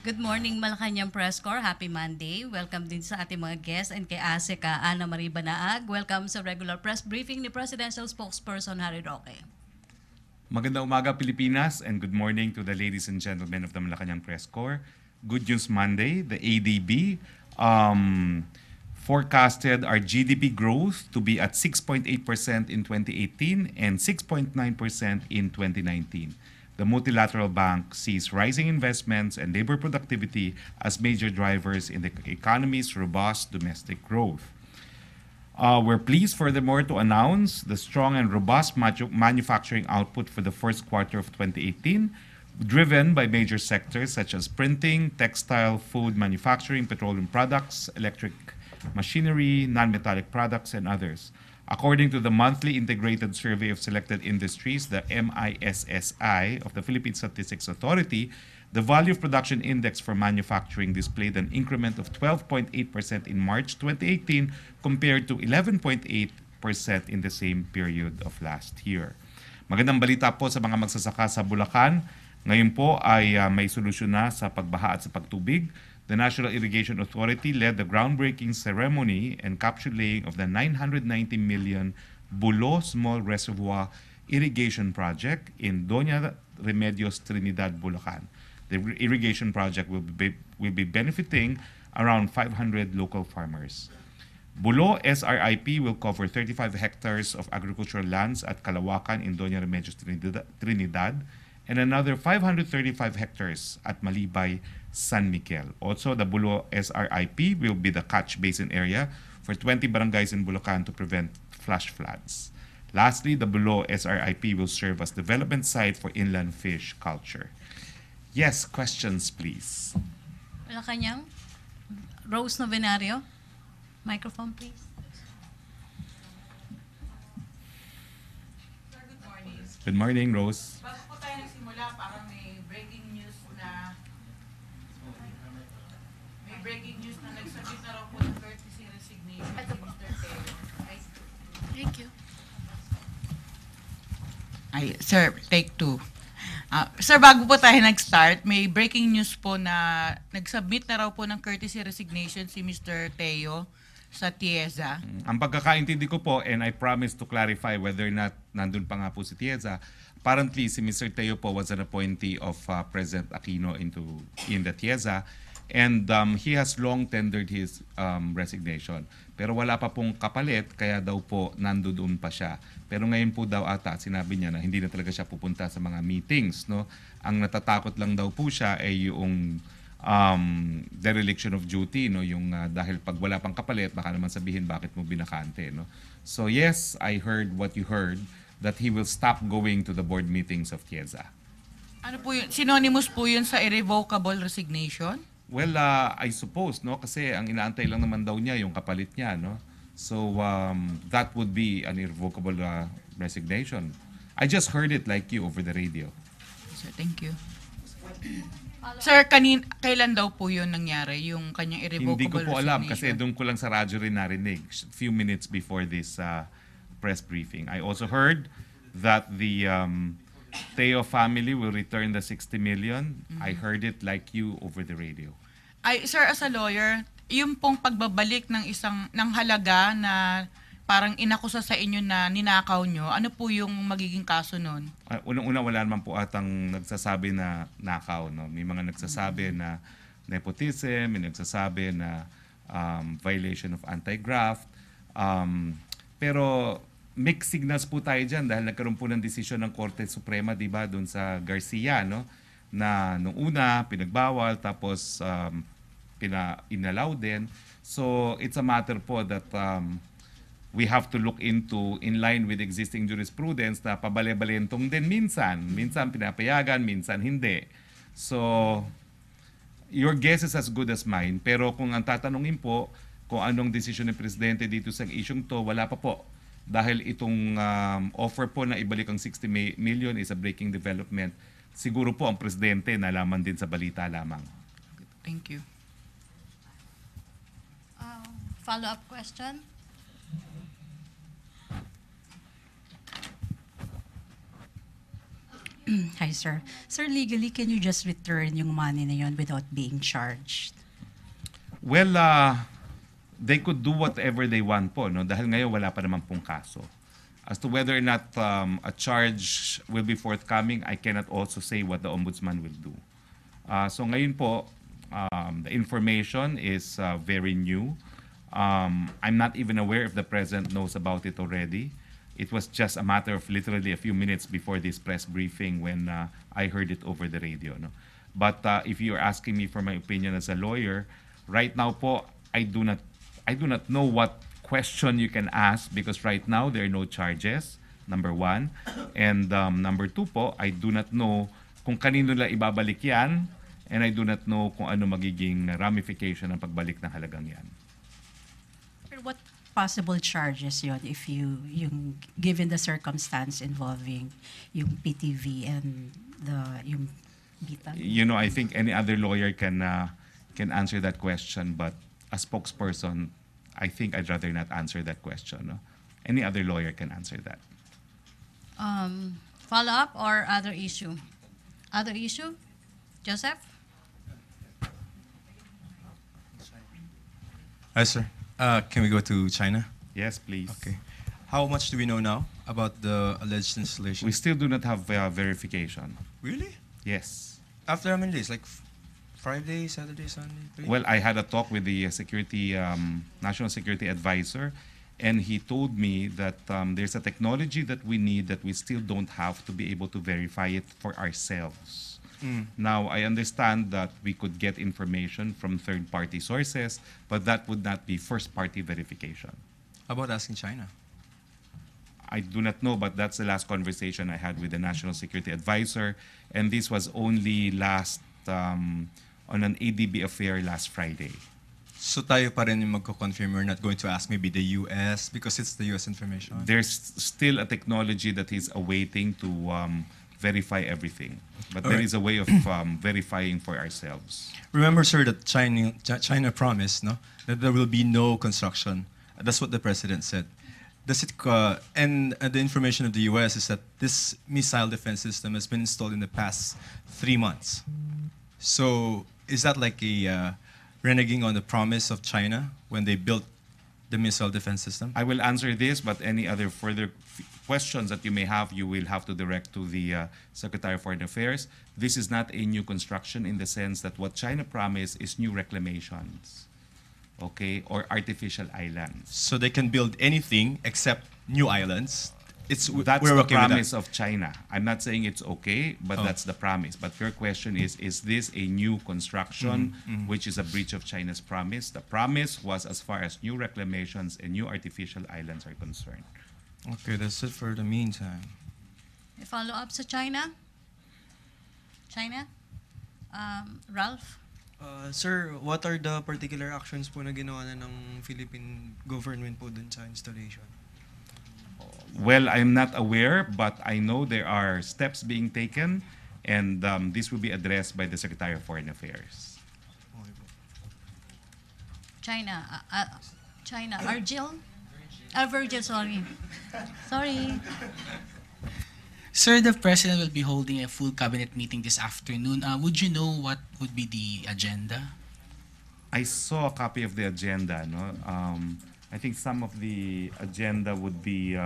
Good morning, Malacañang Press Corps. Happy Monday. Welcome din sa ating mga guests and kay ASECA Ana Marie Banaag. Welcome sa regular press briefing ni Presidential Spokesperson Harry Roque. Magandang umaga, Pilipinas, and good morning to the ladies and gentlemen of the Malacañang Press Corps. Good News Monday, the ADB forecasted our GDP growth to be at 6.8% in 2018 and 6.9% in 2019. The multilateral bank sees rising investments and labor productivity as major drivers in the economy's robust domestic growth. We're pleased, furthermore, to announce the strong and robust manufacturing output for the first quarter of 2018, driven by major sectors such as printing, textile, food manufacturing, petroleum products, electric machinery, non-metallic products, and others. According to the monthly integrated survey of selected industries, the MISSI of the Philippine Statistics Authority, the value of production index for manufacturing displayed an increment of 12.8% in March 2018 compared to 11.8% in the same period of last year. Magandang balita po sa mga magsasaka sa Bulacan. Ngayon po ay may solusyon na sa pagbaha at sa pagtubig. The National Irrigation Authority led the groundbreaking ceremony and capsule laying of the 990 million Bulo Small Reservoir Irrigation Project in Doña Remedios, Trinidad, Bulacan. The irrigation project will be benefiting around 500 local farmers. Bulo SRIP will cover 35 hectares of agricultural lands at Calawacan in Doña Remedios, Trinidad, and another 535 hectares at Malibay, San Miguel. Also, the Bulo SRIP will be the catch basin area for 20 barangays in Bulacan to prevent flash floods. Lastly, the Bulo SRIP will serve as development site for inland fish culture. Yes, questions, please. Malacañang, Rose Novenario. Microphone, please. Sir, good morning. Good morning, Rose. Bago po tayo nagsimula, parang may breaking news na nagsabit na raw po ng courtesy resignation si Mr. Teo. Thank you. Sir, take two. Sir, bago po tayo nag-start, may breaking news po na nagsubmit na raw po ng courtesy resignation si Mr. Teo sa TIEZA. Ang pagkakaintindi ko po, and I promise to clarify whether or not nandun pa nga po si TIEZA, apparently si Mr. Teo po was an appointee of President Aquino in the TIEZA, and he has long tendered his resignation. Pero wala pa pong kapalit, kaya daw po nandoon pa siya. Pero ngayon po daw ata, sinabi niya na hindi na talaga siya pupunta sa mga meetings. No? Ang natatakot lang daw po siya ay yung dereliction of duty, no? Yung dahil pag wala pang kapalit, baka naman sabihin bakit mo binakante. No? So yes, I heard what you heard, that he will stop going to the board meetings of TIEZA. Ano po yun? Synonymous po yun sa irrevocable resignation? Well, I suppose, no? Kasi ang inaantay lang naman daw niya yung kapalit niya, no? So, that would be an irrevocable resignation. I just heard it like you over the radio. Sir, thank you. Sir, kailan daw po yun nangyari, yung kanyang irrevocable Hindi ko po alam kasi resignation? doon ko lang sa radyo rin narinig few minutes before this press briefing. I also heard that the Teo family will return the 60 million. I heard it like you over the radio. Sir, as a lawyer, yung pong pagbabalik ng ng halaga na parang inakusa sa inyo na ninakaw nyo, ano po yung magiging kaso nun? Unang-una, wala naman po atang nagsasabi na nakaw. No? May mga nagsasabi na nepotism, may nagsasabi na violation of anti-graft. Pero mixed signals po tayo dyan dahil nagkaroon po ng desisyon ng Korte Suprema, di ba, doon sa Garcia, no? Na nung una, pinagbawal, tapos inallow din. So it's a matter po that we have to look into in line with existing jurisprudence na pabale-balentong din minsan. Minsan pinapayagan, minsan hindi. So your guess is as good as mine. Pero kung ang tatanungin po kung anong desisyon ng Presidente dito sa isyong to, wala pa po. Dahil itong offer po na ibalik ang 60 million is a breaking development. Siguro po ang Presidente nalaman din sa balita lamang. Thank you. Follow-up question? Hi, sir. Sir, legally, can you just return yung money na yun without being charged? Well, they could do whatever they want po, no? Dahil ngayon wala pa naman pong kaso. As to whether or not a charge will be forthcoming, I cannot also say what the ombudsman will do. So ngayon po, the information is very new. I'm not even aware if the president knows about it already. It was just a matter of literally a few minutes before this press briefing when I heard it over the radio. No? But if you're asking me for my opinion as a lawyer, right now po, I do not know what question you can ask because right now there are no charges, number one. And number two po, I do not know kung kanino nila ibabalik yan and I do not know kung ano magiging ramification ng pagbalik ng halagang yan. Sir, what possible charges yun if yung given the circumstance involving yung PTV and yung BITAN? You know, I think any other lawyer can answer that question, but a spokesperson, I think I'd rather not answer that question. No? Any other lawyer can answer that. Follow-up or other issue? Other issue? Joseph? Hi, sir. Can we go to China? Yes, please. Okay. How much do we know now about the alleged installation? We still do not have verification. Really? Yes. After how many days? Like Friday, Saturday, Sunday? 3? Well, I had a talk with the national security advisor, and he told me that there's a technology that we need that we still don't have to be able to verify it for ourselves. Now, I understand that we could get information from third-party sources, but that would not be first-party verification. How about asking China? I do not know, but that's the last conversation I had with the national security advisor, and this was only last on an ADB affair last Friday. So tayo pa rin yung magko-confirm, we're not going to ask maybe the US because it's the US information? There's still a technology that is awaiting to verify everything. But there is a way of verifying for ourselves. Remember, sir, that China promised, no, that there will be no construction. That's what the president said. Does it? And the information of the U.S. is that this missile defense system has been installed in the past 3 months. So is that like a reneging on the promise of China when they built the missile defense system? I will answer this, but any other further questions that you may have, you will have to direct to the Secretary of Foreign Affairs. This is not a new construction in the sense that what China promised is new reclamations, okay, or artificial islands. So they can build anything except new islands. That's we're the okay with that. promise of China. I'm not saying it's okay, but that's the promise. But your question is this a new construction, which is a breach of China's promise? The promise was as far as new reclamations and new artificial islands are concerned. Okay, that's it for the meantime. May follow-up sa China? China? Ralph? Sir, what are the particular actions po na ginawa na ng Philippine government po dun sa installation? Well, I'm not aware, but I know there are steps being taken, and this will be addressed by the Secretary of Foreign Affairs. Okay po. China. China. Virgil, sorry. Sorry. Sir, the President will be holding a full cabinet meeting this afternoon. Would you know what would be the agenda? I saw a copy of the agenda. No, I think some of the agenda would be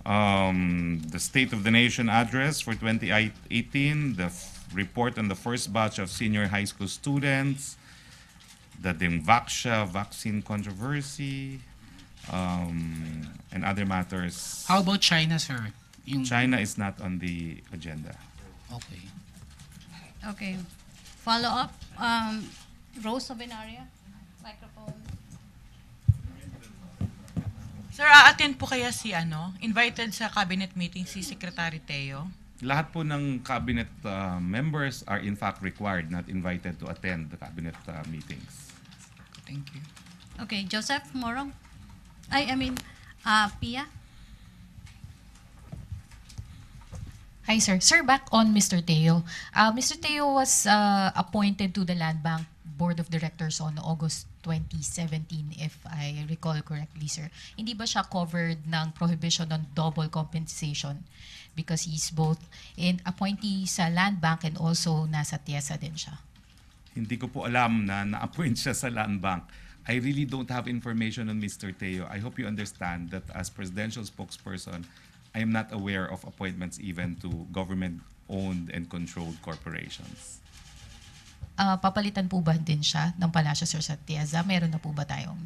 the State of the Nation address for 2018, the report on the first batch of senior high school students, the Dengvaxia vaccine controversy, and other matters. How about China, sir? China is not on the agenda. Okay. Okay. Follow-up. Rose Sabinaria, microphone. Sir, aattend po kaya invited sa cabinet meeting si Secretary Teo? Lahat po ng cabinet members are in fact required, not invited to attend the cabinet meetings. Thank you. Okay, Joseph Morong. I mean, Pia. Hi, sir. Sir, back on Mr. Teo. Mr. Teo was appointed to the Land Bank Board of Directors on August 2017, if I recall correctly, sir. Hindi ba siya covered ng prohibition on double compensation? Because he's both in appointee sa Land Bank and also nasa TIESA din siya. Hindi ko po alam na na-appoint siya sa Land Bank. I really don't have information on Mr. Teo. I hope you understand that as presidential spokesperson, I am not aware of appointments even to government-owned and controlled corporations. Papalitan po ba din siya ng palasyo, sir, sa TIESA? Meron na po ba tayong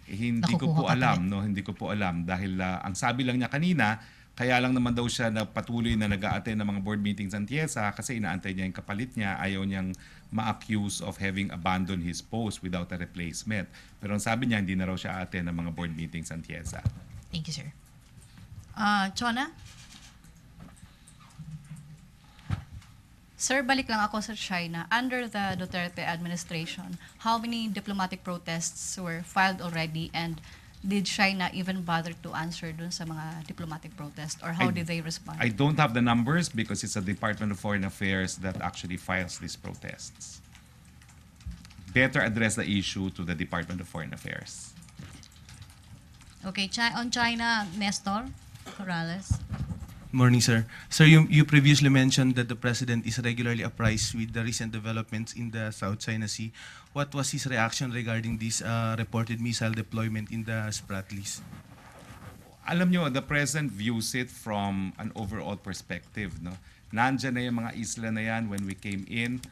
Hindi ko po nakukuha alam, kapalit? no? Hindi ko po alam dahil ang sabi lang niya kanina, kaya lang naman daw siya na patuloy na nag-a-attend ng mga board meetings ng TIESA kasi inaantay niya yung kapalit niya, ayaw niyang ma-accuse of having abandoned his post without a replacement. Pero ang sabi niya, hindi na raw siya attend ng mga board meetings ng TIESA. Thank you, sir. Chona? Sir, balik lang ako sa China. Under the Duterte administration, how many diplomatic protests were filed already, and did China even bother to answer dun sa mga diplomatic protests, or how did they respond? I don't have the numbers because it's the Department of Foreign Affairs that actually files these protests. Better address the issue to the Department of Foreign Affairs. Okay, on China, Nestor Corrales. Morning, sir. Sir, you previously mentioned that the President is regularly apprised with the recent developments in the South China Sea. What was his reaction regarding this reported missile deployment in the Spratlys? Alam nyo, the President views it from an overall perspective. No? Nandyan na yung mga isla na yan when we came in,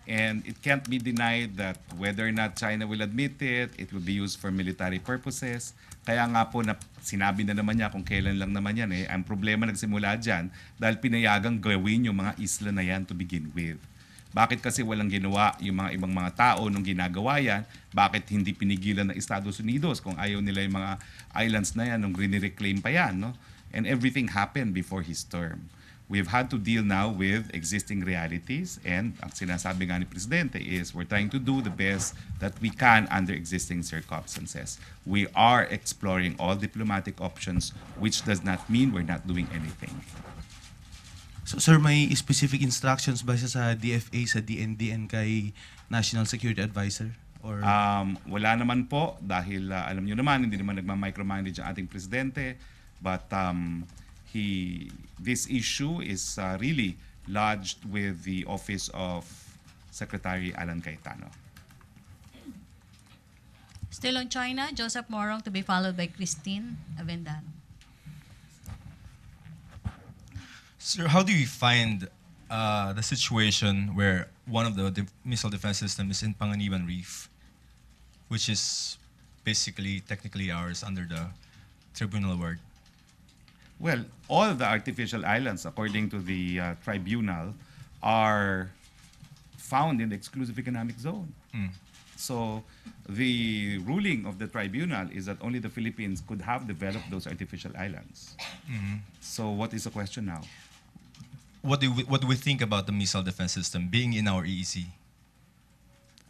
and it can't be denied that whether or not China will admit it, it will be used for military purposes. Kaya nga po, sinabi na naman niya kung kailan lang naman yan. Ang problema nagsimula dyan dahil pinayagang gawin yung mga isla na yan to begin with. Bakit kasi walang ginawa yung mga ibang mga tao nung ginagawa yan? Bakit hindi pinigilan ng Estados Unidos kung ayaw nila yung mga islands na yan nung reclaim pa yan? No? And everything happened before his term. We've had to deal now with existing realities, and ang sinasabi nga ni Presidente is we're trying to do the best that we can under existing circumstances. We are exploring all diplomatic options, which does not mean we're not doing anything. So, sir, may specific instructions ba siya sa DFA, sa DND, and kay National Security Advisor? Or Wala naman po dahil alam niyo naman, hindi naman nagma-micromanage ang ating Presidente, but this issue is really lodged with the Office of Secretary Alan Cayetano. Still on China, Joseph Morong to be followed by Christine Avendano. Sir, how do you find the situation where one of the missile defense system is in Panganiban Reef, which is basically technically ours under the tribunal award? Well, all of the artificial islands, according to the tribunal, are found in the exclusive economic zone. So the ruling of the tribunal is that only the Philippines could have developed those artificial islands. So what is the question now? What do we think about the missile defense system being in our EEZ?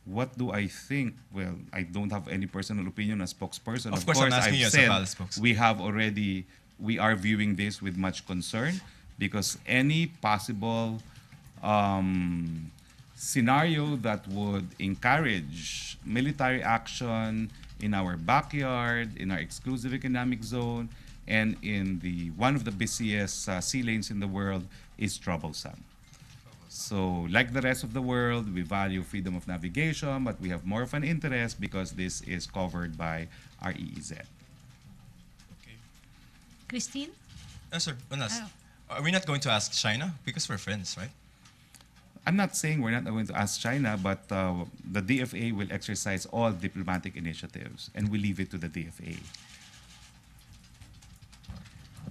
What do I think? Well, I don't have any personal opinion as spokesperson. Of course, I'm asking you as a PAL spokesman. We are viewing this with much concern because any possible scenario that would encourage military action in our backyard, in our exclusive economic zone, and in one of the busiest sea lanes in the world is troublesome. So, like the rest of the world, we value freedom of navigation, but we have more of an interest because this is covered by our EEZ. Christine? Sir, are we not going to ask China? Because we're friends, right? I'm not saying we're not going to ask China, but the DFA will exercise all diplomatic initiatives, and we leave it to the DFA.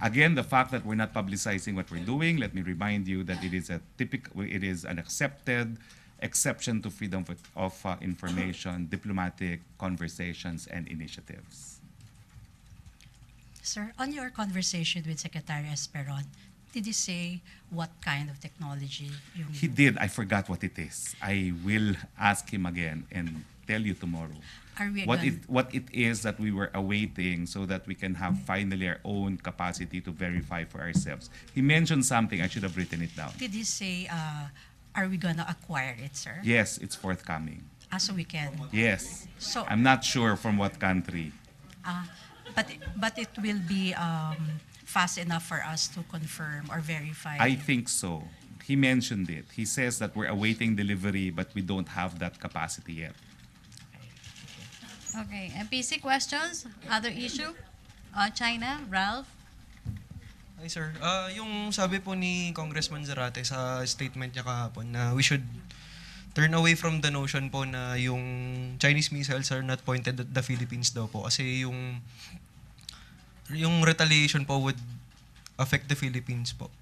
Again, the fact that we're not publicizing what we're doing, let me remind you that it is an accepted exception to freedom of information, diplomatic conversations, and initiatives. Sir, on your conversation with Secretary Esperon, did he say what kind of technology you He did. I forgot what it is. I will ask him again and tell you tomorrow. Are we What it is that we were awaiting so that we can have finally our own capacity to verify for ourselves. He mentioned something. I should have written it down. Did he say, are we gonna acquire it, sir? Yes, it's forthcoming. So we can. Yes. So, I'm not sure from what country. but it will be fast enough for us to confirm or verify. I think so. He mentioned it. He says that we're awaiting delivery, but we don't have that capacity yet. Okay, MPC questions? Other issue? China, Ralph? Hi sir, yung sabi po ni Congressman Zarate sa statement niya kahapon na we should turn away from the notion po na yung Chinese missiles are not pointed at the Philippines daw po kasi yung retaliation po would affect the Philippines po.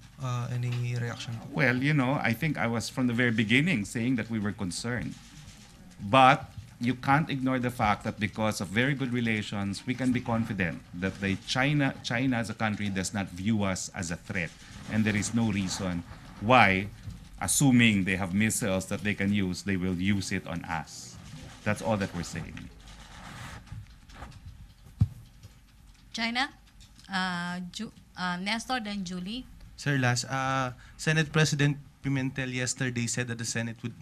Any reaction po? Well, I think I was from the very beginning saying that we were concerned. But you can't ignore the fact that because of very good relations, we can be confident that China as a country does not view us as a threat. And there is no reason why, assuming they have missiles that they can use, they will use it on us. That's all that we're saying. China? Nestor, then Julie? Sir, last, Senate President Pimentel yesterday said that the Senate would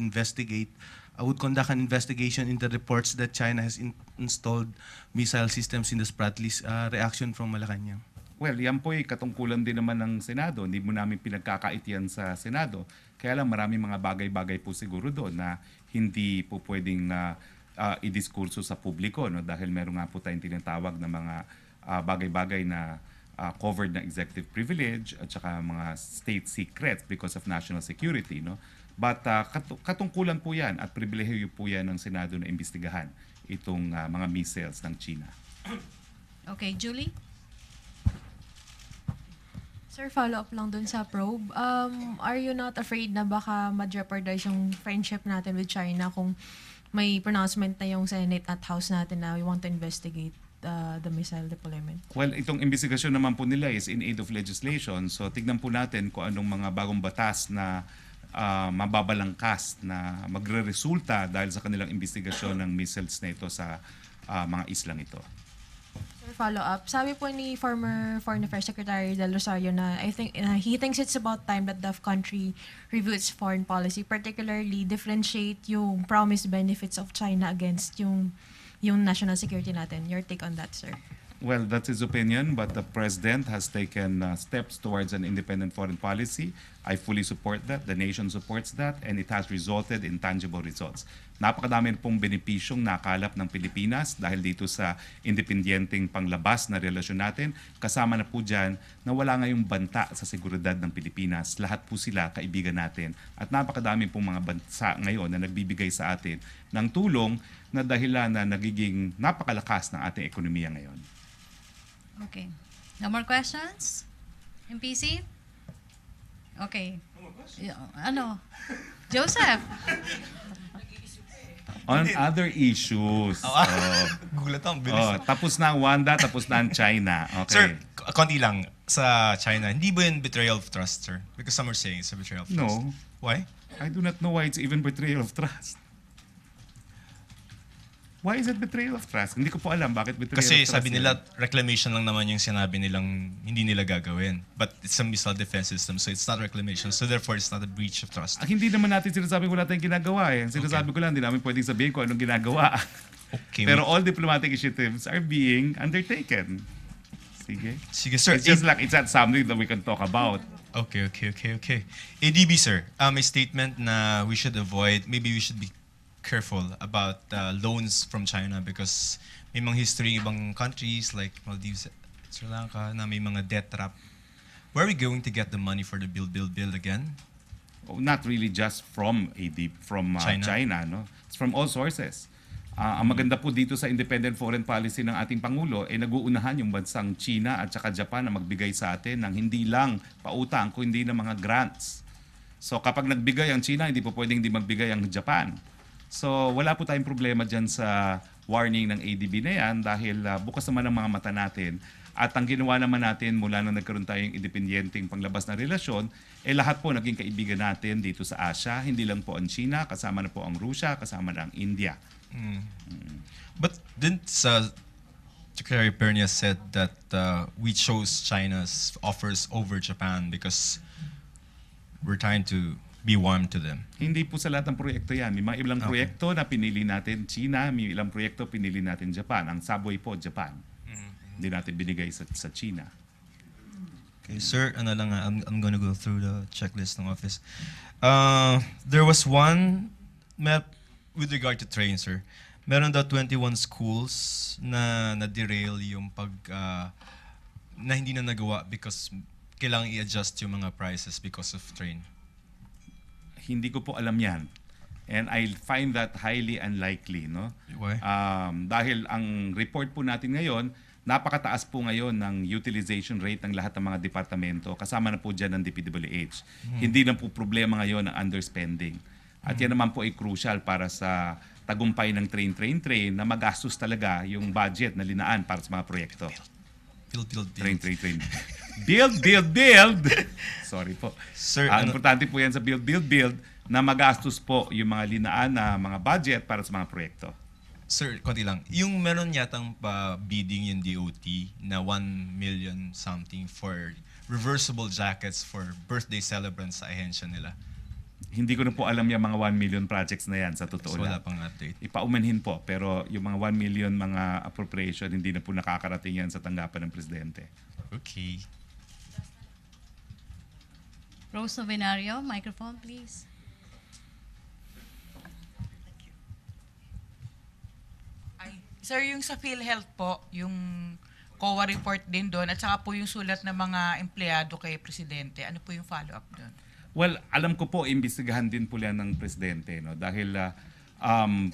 would conduct an investigation into reports that China has installed missile systems in the Spratlys. Reaction from Malacañang. Well, yan po ay katungkulan din naman ng Senado. Hindi mo namin pinagkakait yan sa Senado. Kaya lang maraming mga bagay-bagay po siguro doon na hindi po pwedeng idiskurso sa publiko. No? Dahil meron nga po tayong tinatawag na mga bagay-bagay na covered na executive privilege at saka mga state secrets because of national security. No? But katungkulan po yan at pribilehiyo po yan ng Senado na imbestigahan itong mga missiles ng China. Okay, Julie? Sir, follow-up lang dun sa probe. Are you not afraid na baka ma-jeopardize yung friendship natin with China kung may pronouncement na yung Senate at House natin na we want to investigate the missile deployment? Well, itong investigasyon naman po nila is in aid of legislation. So tignan po natin kung anong mga bagong batas na mababalangkas na magre-resulta dahil sa kanilang investigasyon ng missiles na ito sa mga islang ito. Sir, follow-up. Sabi po ni former Foreign Affairs Secretary Del Rosario na he thinks it's about time that the country review its foreign policy, particularly differentiate yung promised benefits of China against yung national security natin. Your take on that, sir? Well, that's his opinion, but the president has taken steps towards an independent foreign policy. I fully support that. The nation supports that, and it has resulted in tangible results. Napakadami pong benepisyong nakalap ng Pilipinas dahil dito sa independenteng panglabas na relasyon natin. Kasama na po dyan na wala ngayong banta sa seguridad ng Pilipinas. Lahat po sila kaibigan natin. At napakadami pong mga bansa ngayon na nagbibigay sa atin ng tulong na dahilan na nagiging napakalakas ng ating ekonomiya ngayon. Okay. No more questions? MPC? Okay. Joseph? On other issues. Gulat ang bilis. Tapos na ang Wanda, tapos na ang China. Okay. Sir, konti lang sa China. Hindi ba yun betrayal of trust, sir? Because some are saying it's a betrayal of trust. No. Why? I do not know why it's even betrayal of trust. Why is it betrayal of trust? Hindi ko po alam bakit betrayal Kasi of trust. sabi nila, reclamation lang naman yung sinabi nilang hindi nila gagawin. But it's a missile defense system, so it's not reclamation. So therefore, it's not a breach of trust. Hindi naman natin sinasabi wala tayong ginagawa eh. Sinasabi ko lang, hindi namin pwedeng sabihin kung anong ginagawa. Okay. Pero all diplomatic initiatives are being undertaken. Sige. Sige, sir. It's just like it's not something that we can talk about. Okay. ADB, sir, may statement na we should avoid, maybe we should be careful about loans from China because may mga history in ibang countries like Maldives, Sri Lanka na may mga debt trap. Where are we going to get the money for the build again? Not really just from China, no? It's from all sources. Ang maganda po dito sa independent foreign policy ng ating Pangulo ay nag-uunahan yung bansang China at saka Japan na magbigay sa atin ng hindi lang pautang kundi ng mga grants. So kapag nagbigay ang China, hindi po pwedeng hindi magbigay ang Japan. So wala po tayong problema dyan sa warning ng ADB na yan dahil bukas naman ang mga mata natin. At ang ginawa naman natin mula nang nagkaroon tayong independenteng panglabas na relasyon, lahat po naging kaibigan natin dito sa Asia. Hindi lang po ang China, kasama na po ang Russia, kasama na ang India. But didn't Secretary Pernia said that we chose China's offers over Japan because we're trying to be warm to them? Hindi po sa lahat ng proyekto yan. May mga ilang proyekto na pinili natin China, may ilang proyekto pinili natin Japan. Ang subway po, Japan. Hindi natin binigay sa China. Okay, sir, ano lang, I'm gonna go through the checklist ng office. There was one map With regard to train, sir, meron daw 21 schools na na-derail yung na hindi na nagawa because kailangan i-adjust yung mga prices because of train. Hindi ko po alam yan. And I find that highly unlikely, no? Why? Dahil ang report po natin ngayon, napakataas po ngayon ng utilization rate ng lahat ng mga departamento. Kasama na po dyan ng DPWH. Hindi na po problema ngayon ang underspending. At yan naman po ay crucial para sa tagumpay ng train na magastos talaga yung budget na linaan para sa mga proyekto. Build. Train. Build. Sorry po. Sir, importante po yan sa build na magastos po yung mga linaan na mga budget para sa mga proyekto. Sir, konti lang. Yung meron yatang bidding yung DOT na 1 million something for reversible jackets for birthday celebrants sa ahensya nila. Hindi ko na po alam yung mga 1 million projects na yan sa totoo So, wala lang. pang update. Ipaumanhin po, pero yung mga 1 million mga appropriation, hindi na po nakakarating yan sa tanggapan ng Presidente. Okay. Rose Novenario, microphone please. Sir, yung sa PhilHealth po, yung COA report din doon, at saka po yung sulat ng mga empleyado kay Presidente, ano po yung follow-up doon? Well, alam ko po, imbestigahan din po yan ng Presidente. No? Dahil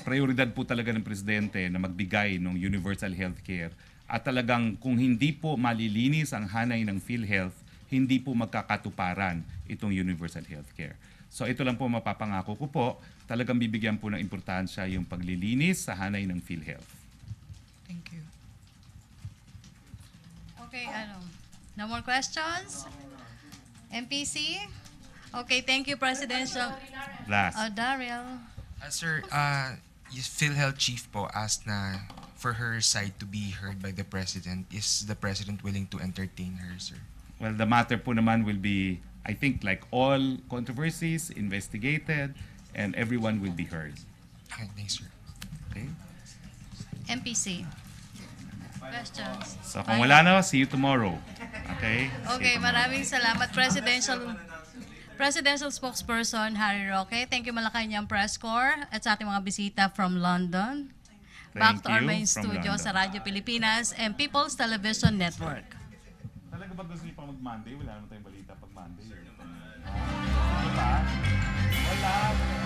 prioridad po talaga ng Presidente na magbigay ng universal healthcare. At talagang kung hindi po malilinis ang hanay ng PhilHealth, hindi po magkakatuparan itong universal healthcare. So ito lang po mapapangako ko po, talagang bibigyan po ng importansya yung paglilinis sa hanay ng PhilHealth. Thank you. Okay, no more questions? MPC? Okay, thank you, Presidential. Last. Daryl. Sir, PhilHealth chief po asked na for her side to be heard by the President. Is the President willing to entertain her, sir? Well, the matter po naman will be, I think, like all controversies, investigated, and everyone will be heard. Okay, thanks, sir. Okay? MPC. Questions? So kung wala na, see you tomorrow. Okay? Okay, maraming salamat, Presidential Spokesperson Harry Roque. Thank you, Malacañang Press Corps, at sa ating mga bisita from London. Back to our main studio sa Radyo Pilipinas and People's Television Network. Talaga ba gusto niyo pang mag-Monday? Wala naman tayong balita pag Monday. Wala.